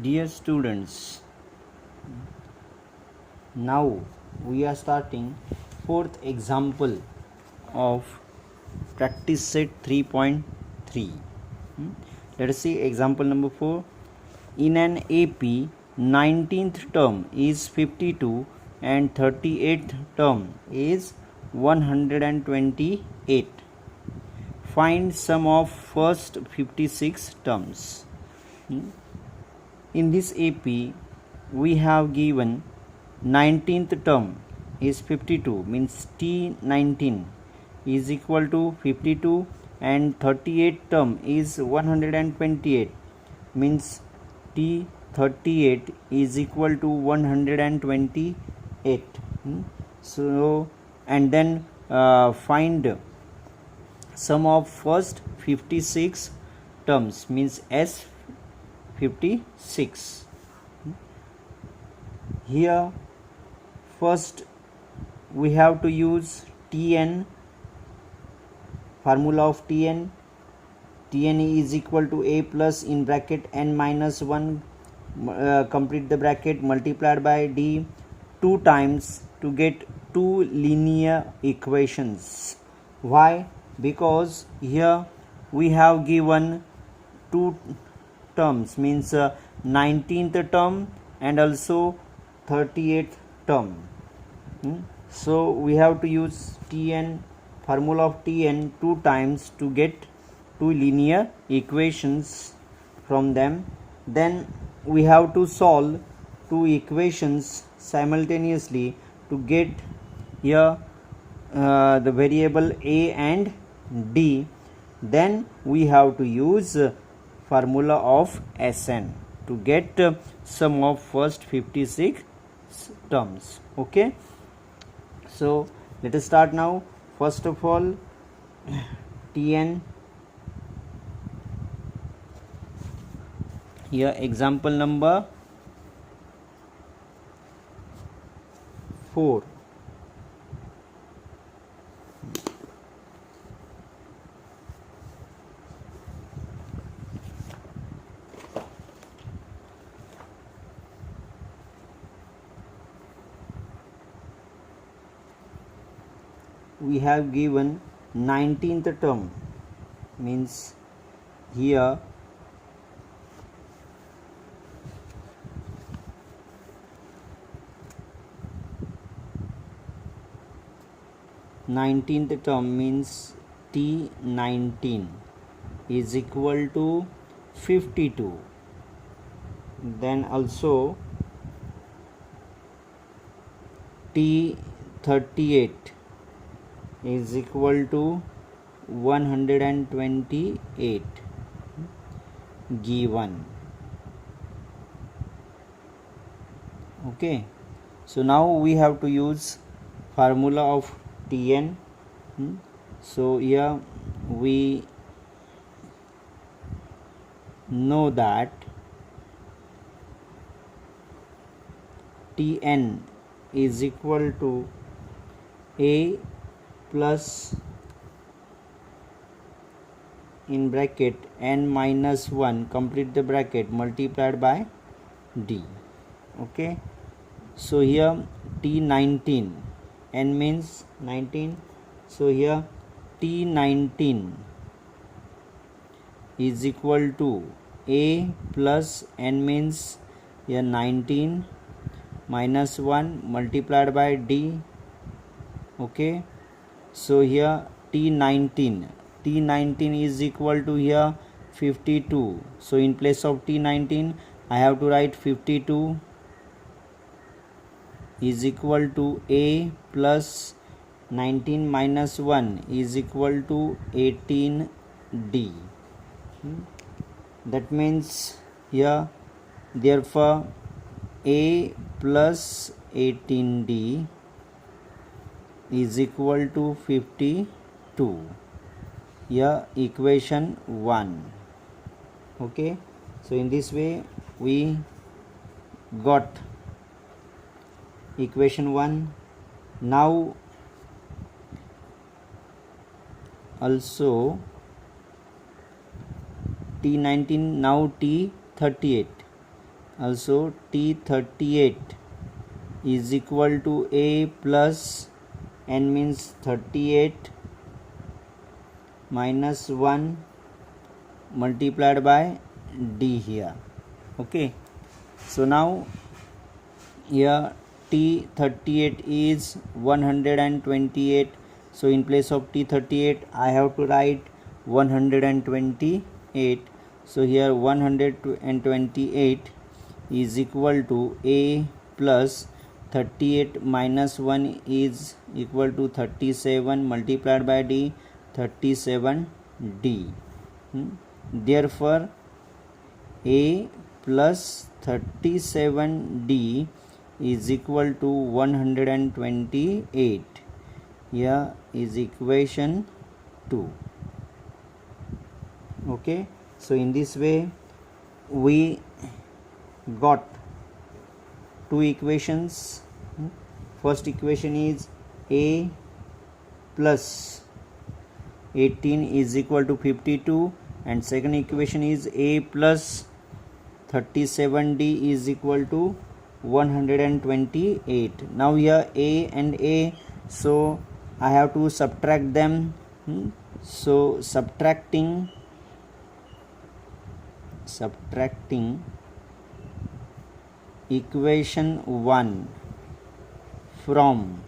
Dear students, now we are starting fourth example of practice set 3.3. Let us see example number 4. In an AP, 19th term is 52 and 38th term is 128. Find sum of first 56 terms. In this AP, we have given 19th term is 52, means T19 is equal to 52, and 38th term is 128, means T38 is equal to 128. So, and then find sum of first 56 terms, means S56. Here first we have to use Tn, formula of Tn. Tn is equal to A plus in bracket n minus 1, complete the bracket, multiplied by D 2 times to get two linear equations. Why? Because here we have given two terms, means 19th term and also 38th term. So we have to use Tn, formula of Tn 2 times to get two linear equations from them. Then we have to solve two equations simultaneously to get here the variable a and d. Then we have to use formula of Sn to get sum of first 56 terms. Okay, so let us start now. First of all, Tn. Here example number 4. We have given 19th term, means here nineteenth term means T19 is equal to 52. Then also T38 is equal to 128 given. Okay, so now we have to use formula of Tn. So here we know that Tn is equal to A plus in bracket n minus 1, complete the bracket, multiplied by d. Okay, so here T19, n means 19, so here T19 is equal to A plus n means here 19 minus 1 multiplied by d. Okay, so here T19 is equal to here 52. So in place of T19 I have to write 52 is equal to A plus 19 minus 1 is equal to 18D. That means here, therefore A plus 18D is equal to 52. Here equation 1. Okay, so in this way we got equation 1. Now also T19, now T38. Also T38 is equal to A plus n means 38 minus 1 multiplied by D here. Okay, so now here T38 is 128, so in place of T38 I have to write 128. So here 128 is equal to A plus 38 minus 1 is equal to 37 multiplied by D, 37D. Therefore A plus 37D is equal to 128. Here is equation 2. Okay, so in this way we got two equations. First equation is A plus 18 is equal to 52, and second equation is A plus 37D is equal to 128. Now here A and A, so I have to subtract them. So subtracting equation 1 from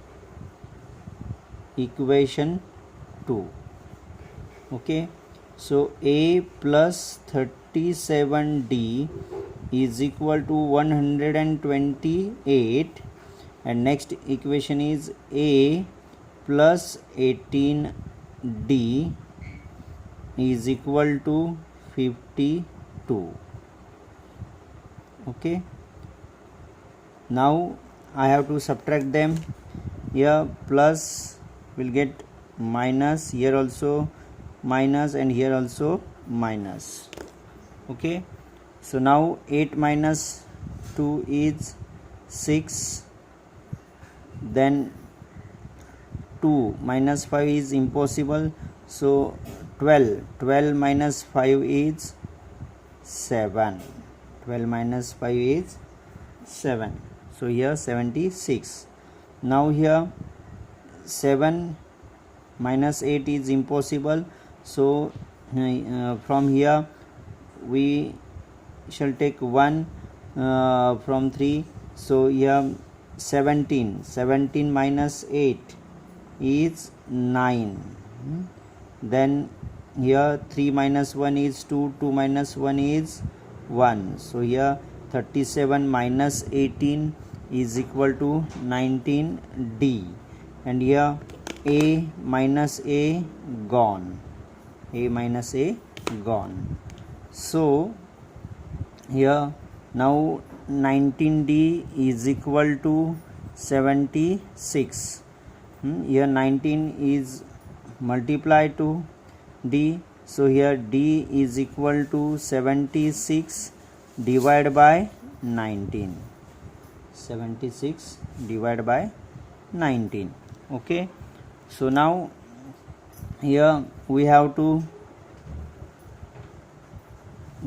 equation 2. Okay, so A plus 37D is equal to 128, and next equation is A plus 18D is equal to 52. Okay, now I have to subtract them. Here plus will get minus, here also minus, and here also minus. Okay, so now 8 minus 2 is 6, then 2 minus 5 is impossible, so 12 minus 5 is 7, 12 minus 5 is 7, so here 76. Now here 7 minus 8 is impossible, so from here we shall take 1 from 3, so here 17 minus 8 is 9, then here 3 minus 1 is 2, 2 minus 1 is 1, so here 37 minus 18 is equal to 19D, and here A minus A gone, A minus A gone. So here now 19D is equal to 76. Here 19 is multiplied to D, so here D is equal to 76 divided by 19, 76 divided by 19. Okay, so now here we have to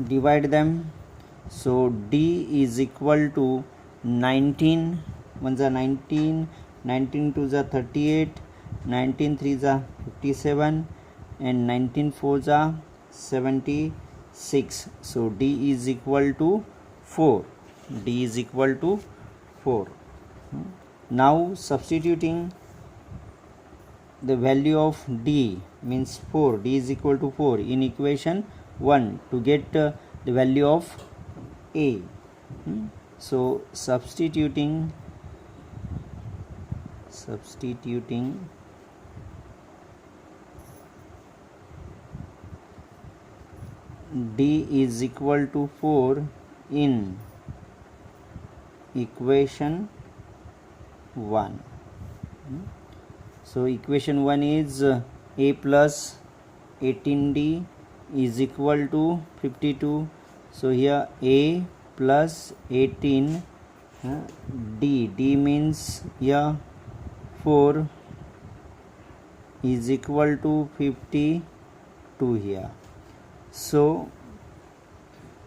divide them. So D is equal to 19 1s are 19, 19 2s are 38, 19 3s are 57, and 19 4s are 76. So D is equal to 4. D is equal to 4. Now substituting the value of D means 4, D is equal to 4 in equation 1 to get the value of A. So substituting D is equal to 4 in equation 1. So equation 1 is A plus 18D is equal to 52. So here A plus 18 D means here 4 is equal to 52 here. So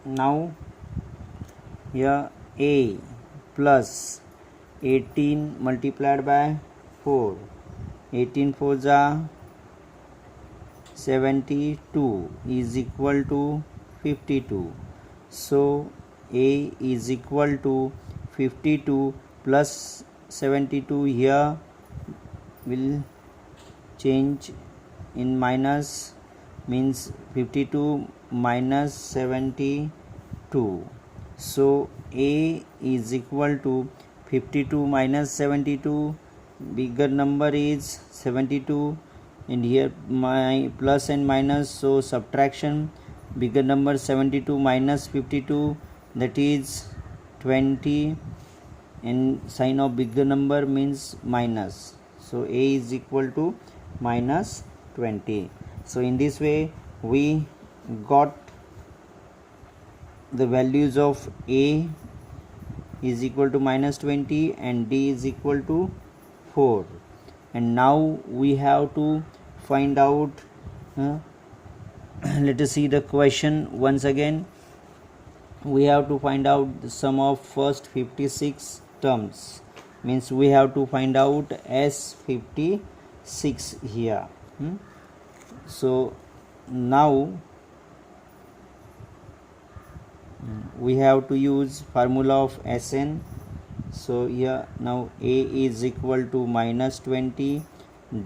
now here A plus 18 multiplied by 4, 18 4 are 72 is equal to 52. So A is equal to 52 plus 72, here will change in minus, means 52 minus 72. So A is equal to 52 minus 72, bigger number is 72, and here my plus and minus, so subtraction, bigger number 72 minus 52, that is 20, and sign of bigger number means minus. So A is equal to minus 20. So in this way we got the values of A is equal to minus 20 and D is equal to 4. And now we have to find out, let us see the question once again. We have to find out the sum of first 56 terms, means we have to find out S56 here. So now we have to use formula of Sn. So here now A is equal to minus 20,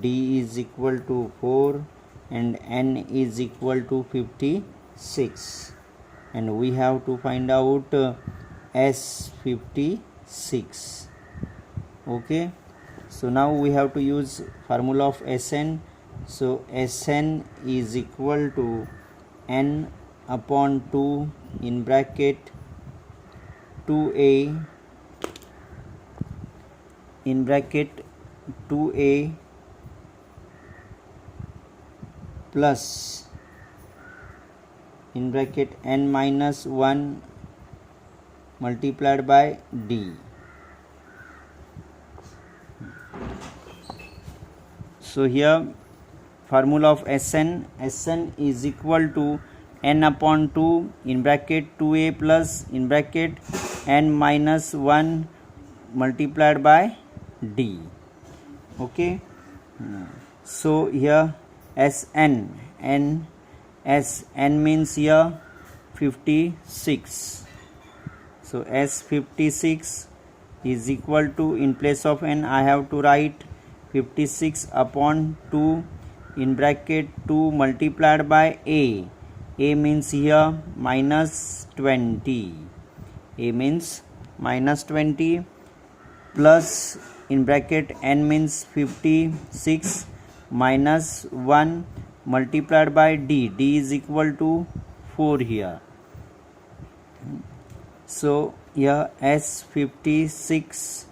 D is equal to 4, and N is equal to 56, and we have to find out S56. Okay, so now we have to use formula of Sn. So Sn is equal to n upon 2 in bracket 2a in bracket 2a plus in bracket n minus 1 multiplied by d. So here formula of Sn is equal to n upon 2 in bracket 2a plus in bracket n minus 1 multiplied by d. Okay, so here Sn means here 56. So S56 is equal to, in place of n I have to write 56 upon 2 in bracket 2 multiplied by a means here minus 20, a means minus 20, plus in bracket n means 56 minus 1 multiplied by d is equal to 4 here. So here S56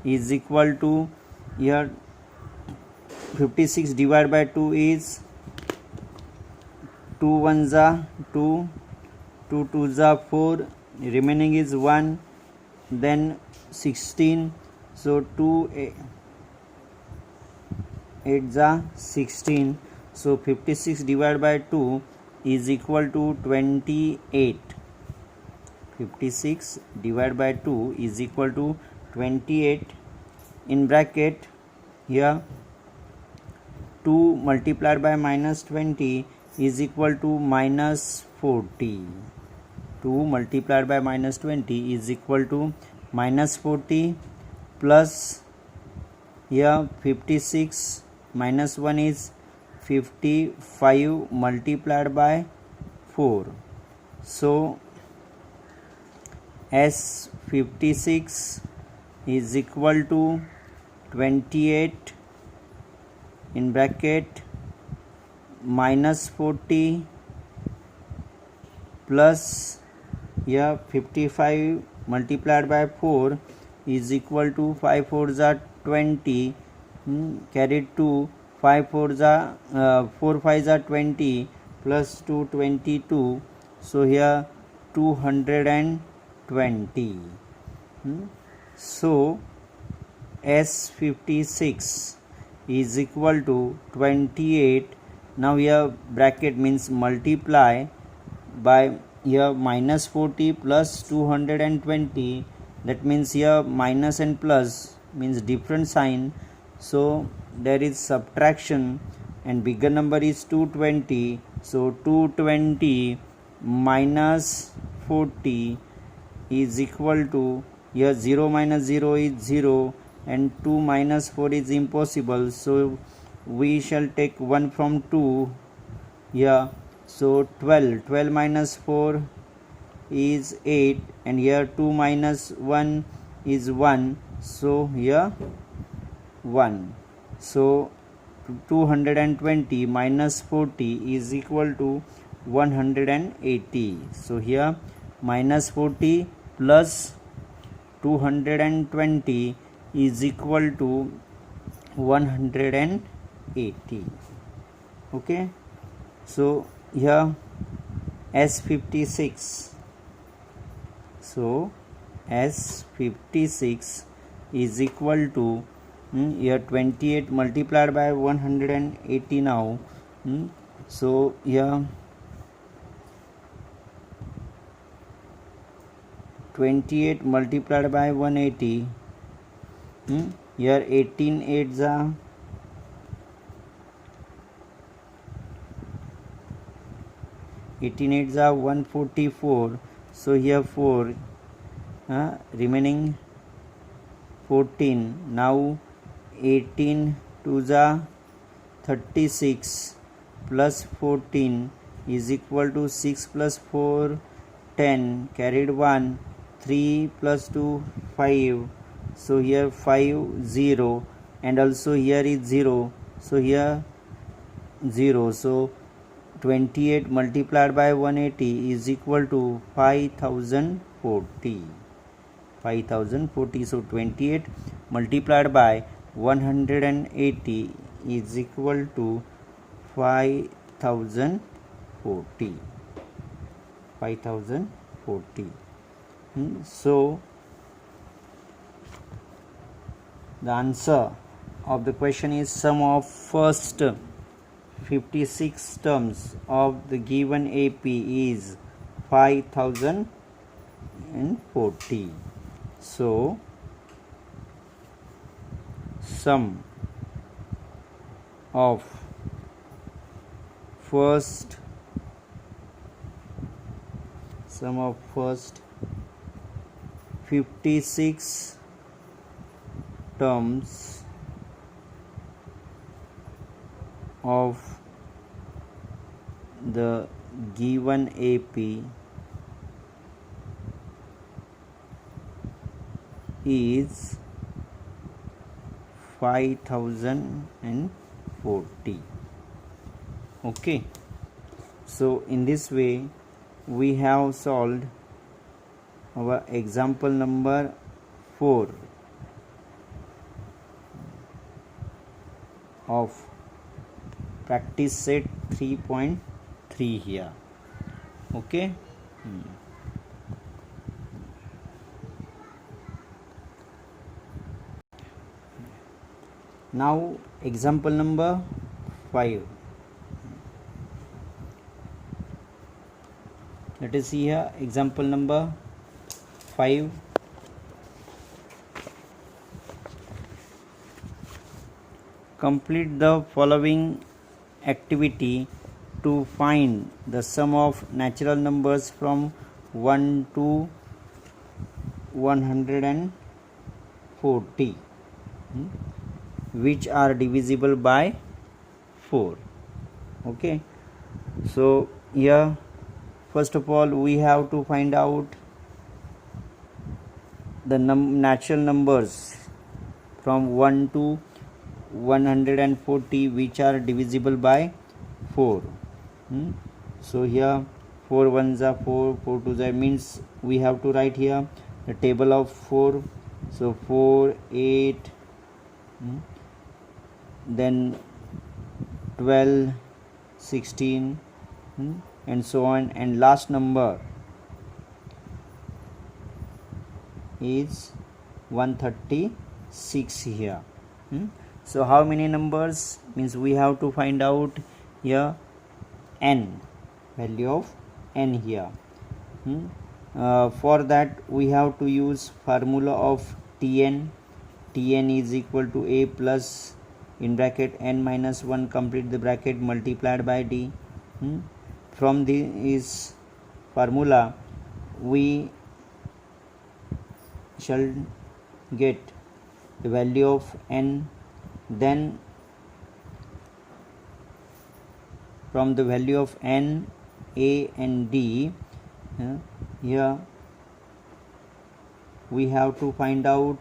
is equal to, here 56 divided by 2 is 2 1s are 2, 2 2s are 4, remaining is 1, then 16, so 2 8s are 16, so 56 divided by 2 is equal to 28. 56 divided by 2 is equal to 28, in bracket here 2 multiplied by minus 20 is equal to minus 40. 2 multiplied by minus 20 is equal to minus 40, plus here 56 minus 1 is 55 multiplied by 4. So S56 is equal to 28 in bracket minus 40 plus here 55 multiplied by 4 is equal to 5 4s are 20, carried 2, 5 4s are 4 5s are 20 plus 2 22, so here 220. So S56 is equal to 28. Now here bracket means multiply by here minus 40 plus 220, that means here minus and plus means different sign, so there is subtraction, and bigger number is 220, so 220 minus 40 is equal to, here 0 minus 0 is 0 and 2 minus 4 is impossible, so we shall take 1 from 2 here, so 12 minus 4 is 8 and here 2 minus 1 is 1, so here 1, so 220 minus 40 is equal to 180, so here minus 40 plus 220 is equal to 180. Okay, so here S56, so S56 is equal to here 28 multiplied by 180 now, so here 28 multiplied by 180, here 18 8s are 144, so here 4 remaining 14, now 18 2s are 36 plus 14 is equal to 6 plus 4 10, carried 1, 3 plus 2 5, so here 5 0 and also here is 0, so here 0, so 28 multiplied by 180 is equal to 5040, so 28 multiplied by 180 is equal to 5040. So the answer of the question is sum of first 56 terms of the given AP is 5040. So sum of first 56 terms of the given AP is 5040. Okay, so in this way we have solved our example number 4 of practice set 3.3 here. Okay. Now example number 5. Let us see here example number 5. Complete the following activity to find the sum of natural numbers from 1 to 140 which are divisible by 4. Okay, so here first of all we have to find out the natural numbers from 1 to 140 which are divisible by 4. So here 4 1s are 4, 4 2s are, means we have to write here the table of 4. So 4 8 then 12 16 and so on, and last number is 136 here. So how many numbers, means we have to find out here n, value of n here. For that we have to use formula of Tn. Tn is equal to A plus in bracket n minus 1 complete the bracket multiplied by D. From this formula we shall get the value of n, then from the value of n, A and D, here we have to find out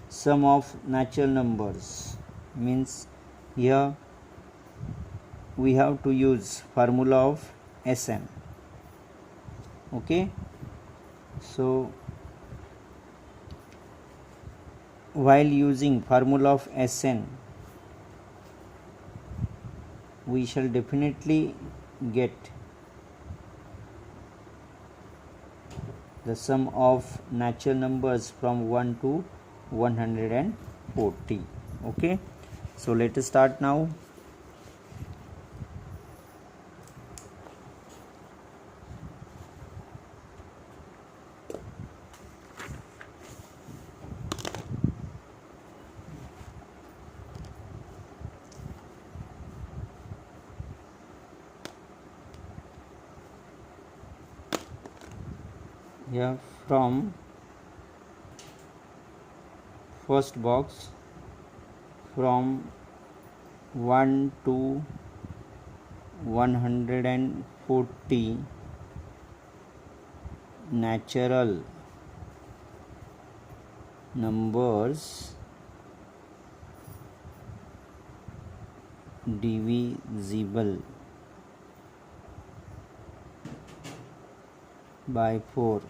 sum of natural numbers, means here we have to use formula of Sn. Okay, so while using formula of Sn we shall definitely get the sum of natural numbers from 1 to 140. Okay, so let us start now. Here from first box, from 1 to 140 natural numbers divisible by 4.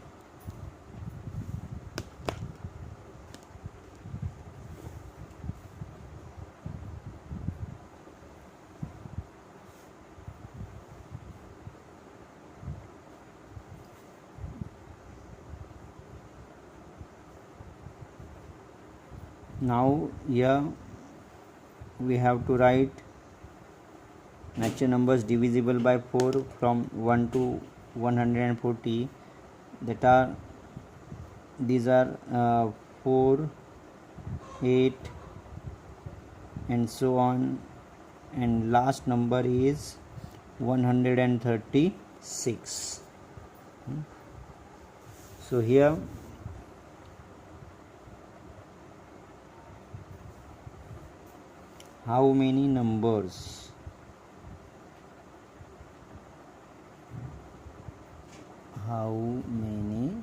Now here we have to write natural numbers divisible by 4 from 1 to 140, that are these are 4, 8 and so on, and last number is 136. So here how many numbers? How many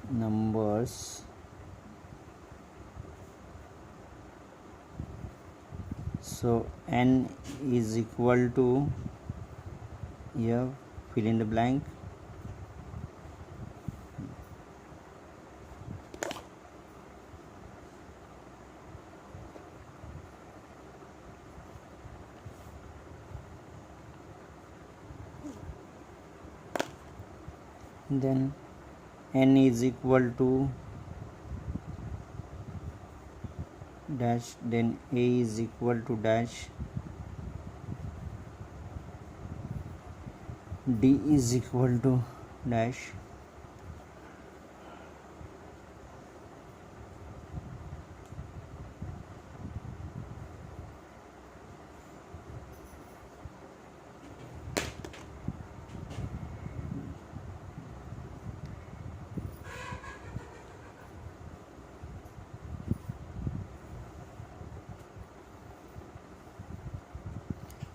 numbers so n is equal to, here fill in the blank, then n is equal to dash, then A is equal to dash, D is equal to dash,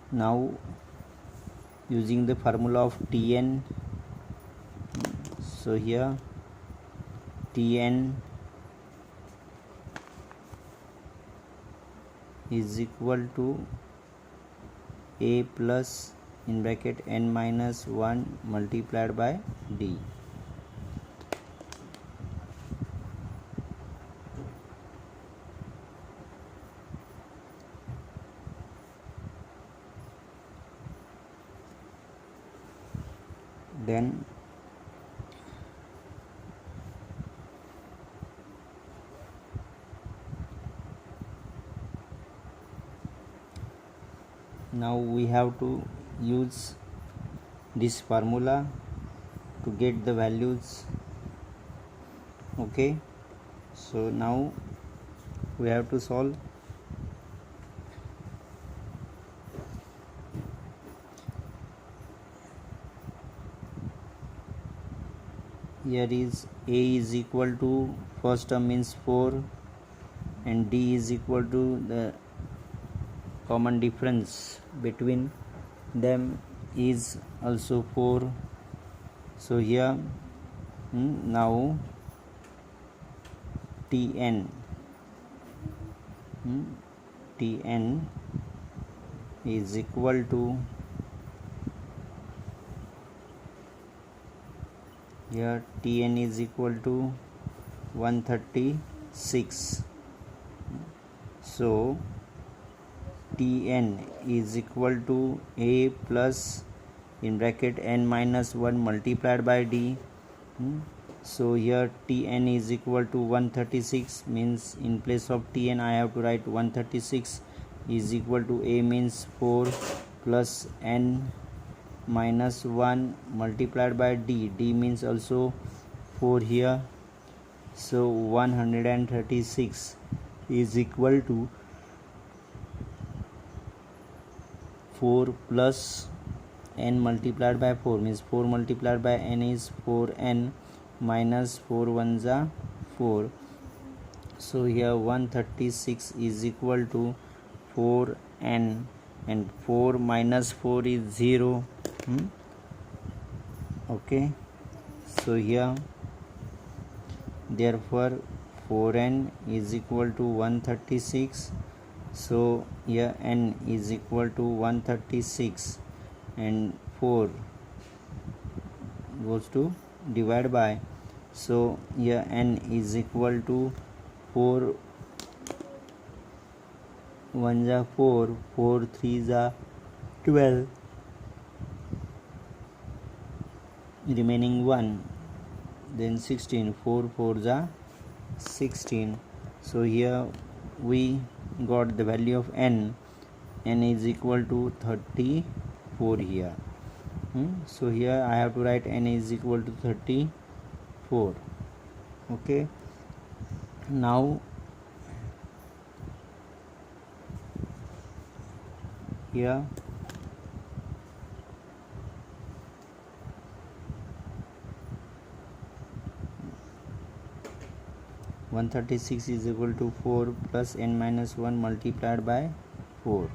now using the formula of Tn, so here Tn is equal to A plus in bracket n minus 1 multiplied by D. Then now we have to use this formula to get the values. Okay, so now we have to solve. Here is a is equal to, first term means 4, and d is equal to the common difference between them is also 4. So here now Tn is equal to, here Tn is equal to 136. So Tn is equal to a plus in bracket n minus 1 multiplied by d. So here Tn is equal to 136, means in place of Tn I have to write 136 is equal to a means 4 plus n minus 1 multiplied by d. D means also 4 here. So 136 is equal to 4 plus n multiplied by 4, means 4 multiplied by n is 4n minus 4 ones are 4. So here 136 is equal to 4n, and 4 minus 4 is 0. Okay, so here therefore 4n is equal to 136. So here n is equal to 136, and 4 goes to divide by. So here n is equal to 4 1s are 4, 4 3s are 12, remaining 1, then 16, 4 4s are 16. So here we got the value of n is equal to 34 here. So here I have to write n is equal to 34. Okay, now here 136 is equal to 4 plus n minus 1 multiplied by 4.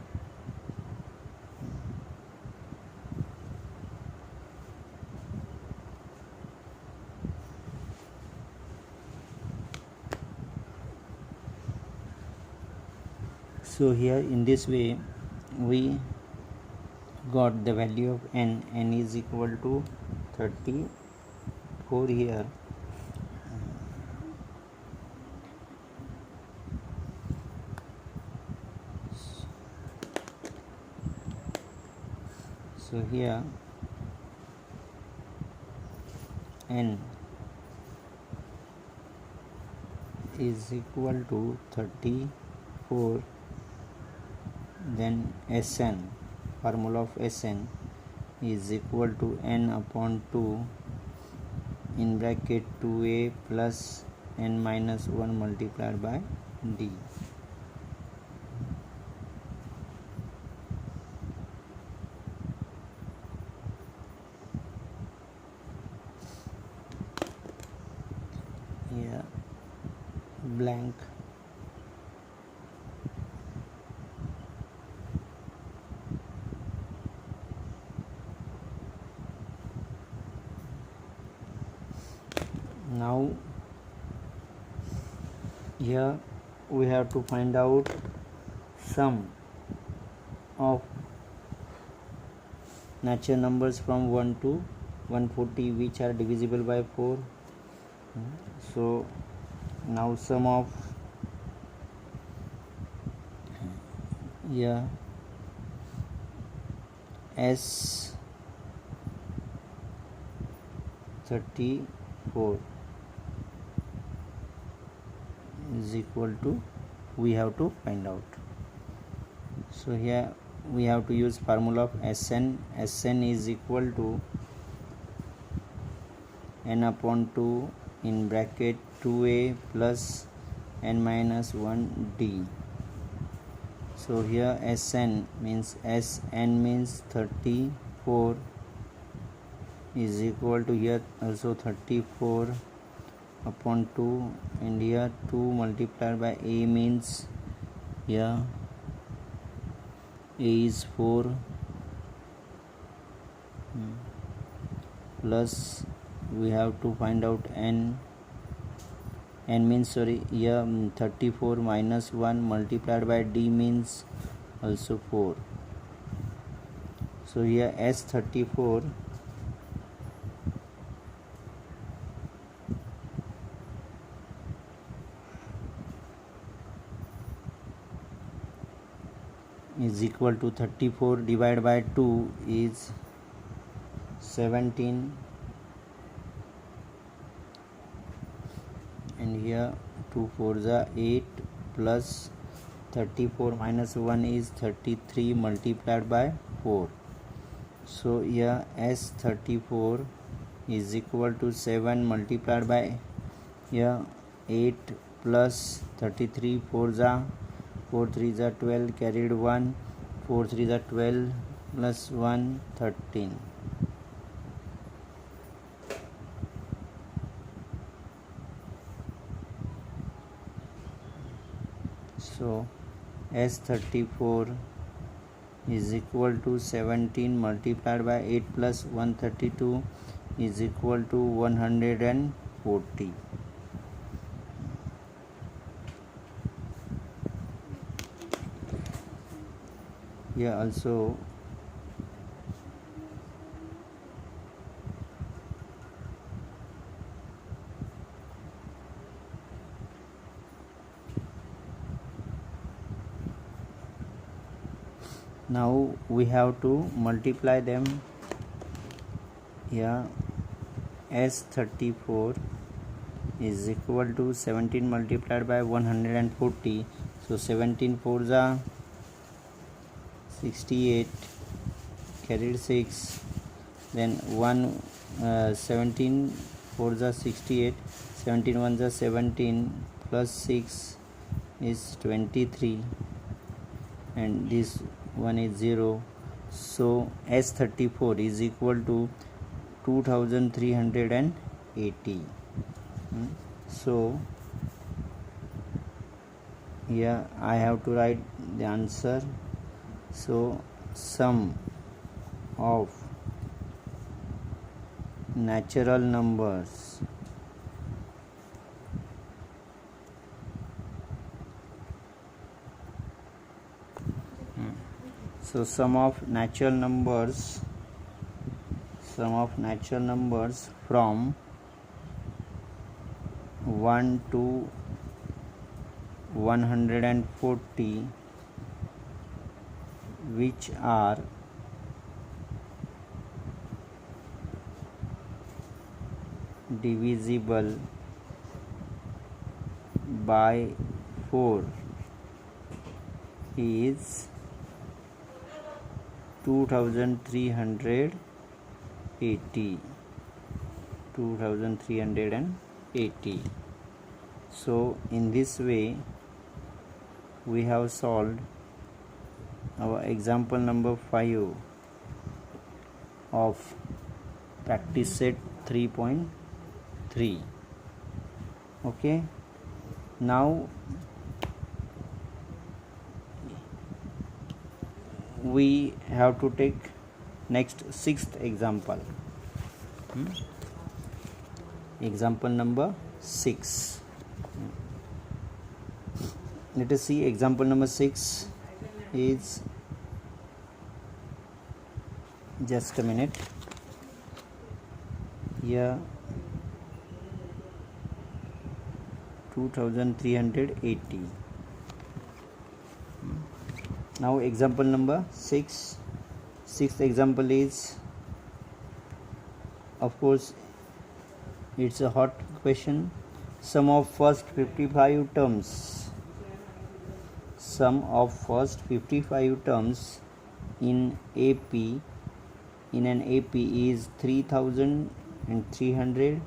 So here in this way we got the value of n is equal to 34 here. So here n is equal to 34, then Sn, formula of Sn is equal to n upon 2 in bracket 2a plus n minus 1 multiplied by d. Here blank. Now here we have to find out sum of natural numbers from 1 to 140 which are divisible by 4. So now sum of here S 34 is equal to, we have to find out. So here we have to use formula of Sn. Sn is equal to n upon 2 in bracket 2a plus n minus 1 d. So here Sn means 34 is equal to here also 34 upon 2, and here 2 multiplied by a means here a is 4 plus we have to find out n means here 34 minus 1 multiplied by d means also 4. So here S34 is equal to 34 divided by 2 is 17, and here 2 4s are 8 plus 34 minus 1 is 33 multiplied by 4. So here S34 is equal to 7 multiplied by here 8 plus 33 4s are 4 3s are 12, carried 1, 4 3s are 12 plus 1 13. So S34 is equal to 17 multiplied by 8 plus 132 is equal to 140. Here also now we have to multiply them. Here S34 is equal to 17 multiplied by 140. So 17 4s are 68, carried 6, then 17 4s are 68, 17 1s are 17 plus 6 is 23, and this one is 0. So S34 is equal to 2380. So here I have to write the answer. So sum of natural numbers sum of natural numbers from 1 to 140 which are divisible by 4 is 2380. So in this way we have solved our example number 5 of practice set 3.3. okay, now we have to take next 6th example. Example number 6. Let us see. Example number 6 is, just a minute, here 2380. Now example number 6. Sixth example is, of course it's a hot question. Sum of first 55 terms in AP is 3300,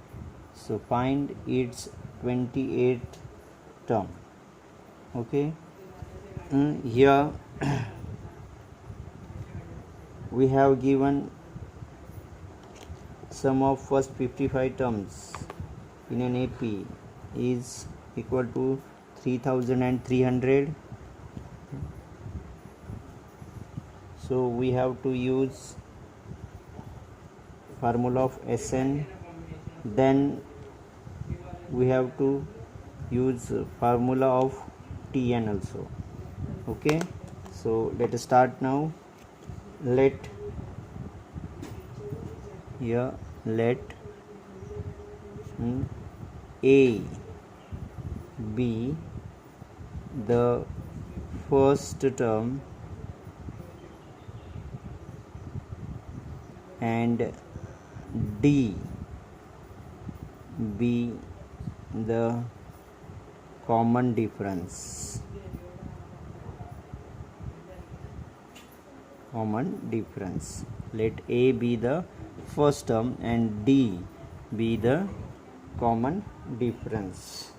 So find its 28th term. Okay. Here we have given sum of first 55 terms in an AP is equal to 3300. So we have to use formula of Sn, then we have to use formula of Tn also. Okay, so let us start now. Let A be the first term and D be the common difference. Let A be the first term and D be the common difference.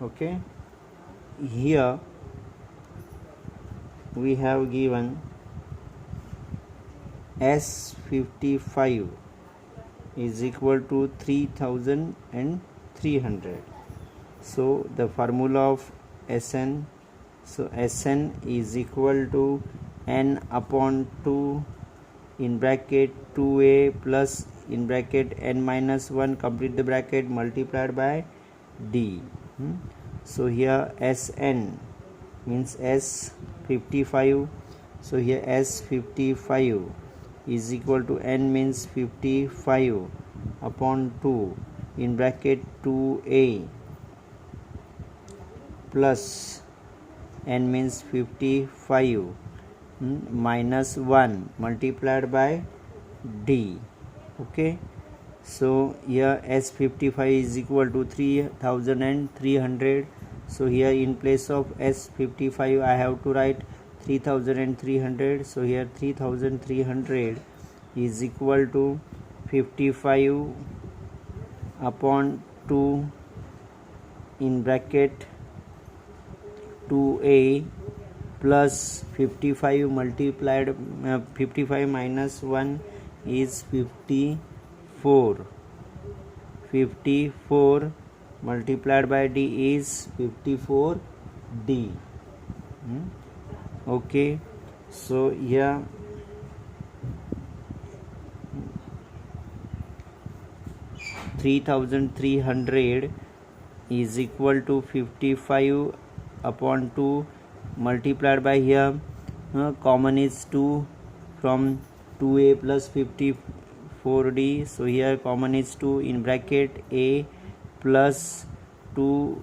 Okay, here we have given S55 is equal to 3300. So the formula of Sn, so Sn is equal to n upon 2 in bracket 2a plus in bracket n minus 1 complete the bracket multiplied by d. So here Sn means S55. So here S55 is equal to n means 55 upon 2 in bracket 2a plus n means 55 minus 1 multiplied by d. Okay, so here S55 is equal to 3300. So here in place of S55 I have to write 3300. So here 3300 is equal to 55 upon 2 in bracket 2a plus 55 multiplied 55 minus 1 is 54. 54 multiplied by d is 54d. Okay, so here (3,300) is equal to 55 upon 2 multiplied by here common is 2 from 2a plus 54d. So here common is 2 in bracket a plus 2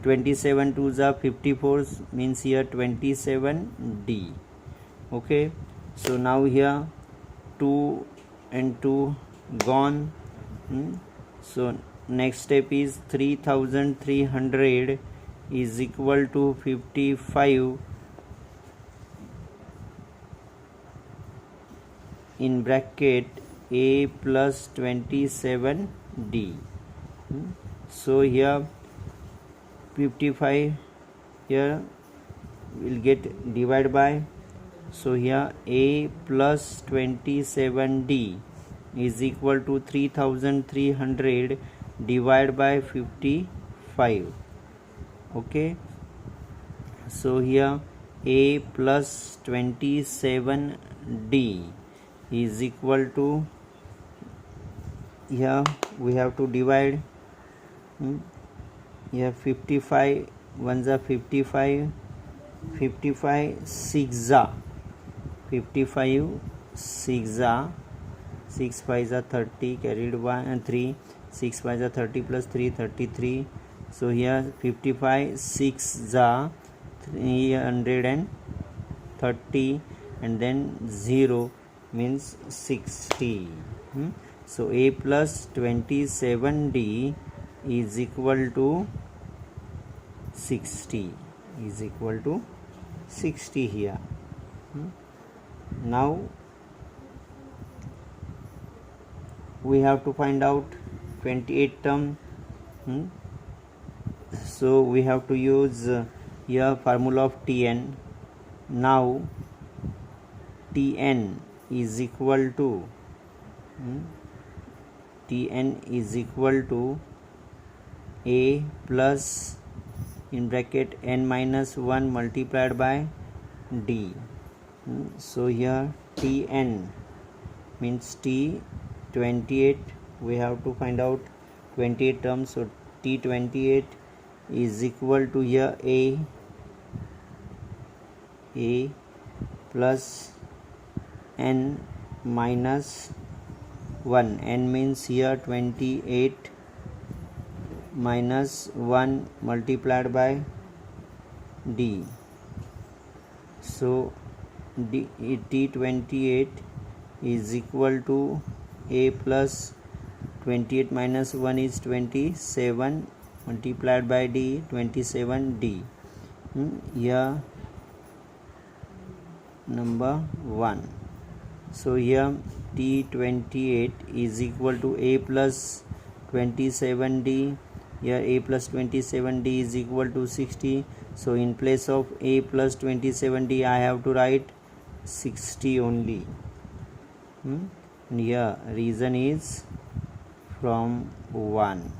27 2s are 54 means here 27d. Okay, so now here 2 and 2 gone. So next step is 3300 is equal to 55 in bracket a plus 27d. So here 55 here will get divided by, so here a plus 27d is equal to 3300 divided by 55. Okay, so here a plus 27d is equal to, here we have to divide, here 55 ones are 55, 55 6 are 55 6 are 6 5s are 30 carried 1 and 3, 6 5s are 30 plus 3 33. So here 55 6 are 330 and then 0 means 60. So a plus 27d is equal to 60, is equal to 60 here. Now we have to find out 28 term. So we have to use here formula of Tn. Now Tn is equal to A plus in bracket n minus 1 multiplied by D. So here Tn means T28. We have to find out 28 terms. So T28 is equal to here A plus n minus 1. N means here 28 minus 1 multiplied by D. So T28 is equal to A plus 28 minus 1 is 27 multiplied by D, 27D. Here number 1. So here T28 is equal to A plus 27D. Here A plus 27D is equal to 60. So in place of A plus 27D I have to write 60 only. And here reason is from 1.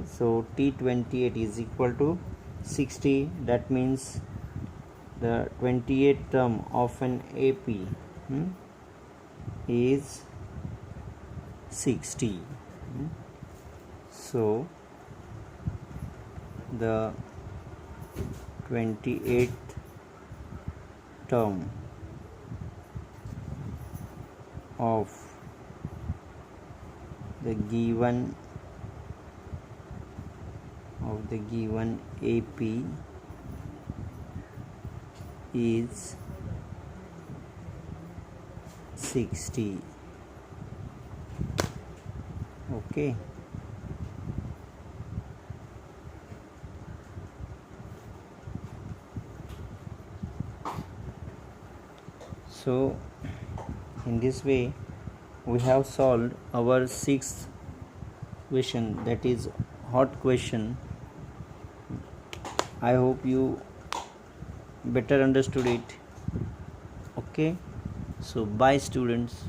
So T28 is equal to 60. That means the 28th term of an AP is 60. So the 28th term of the given AP is 60. Okay. So in this way we have solved our 6th question, that is hot question. I hope you better understood it. Okay, so bye students.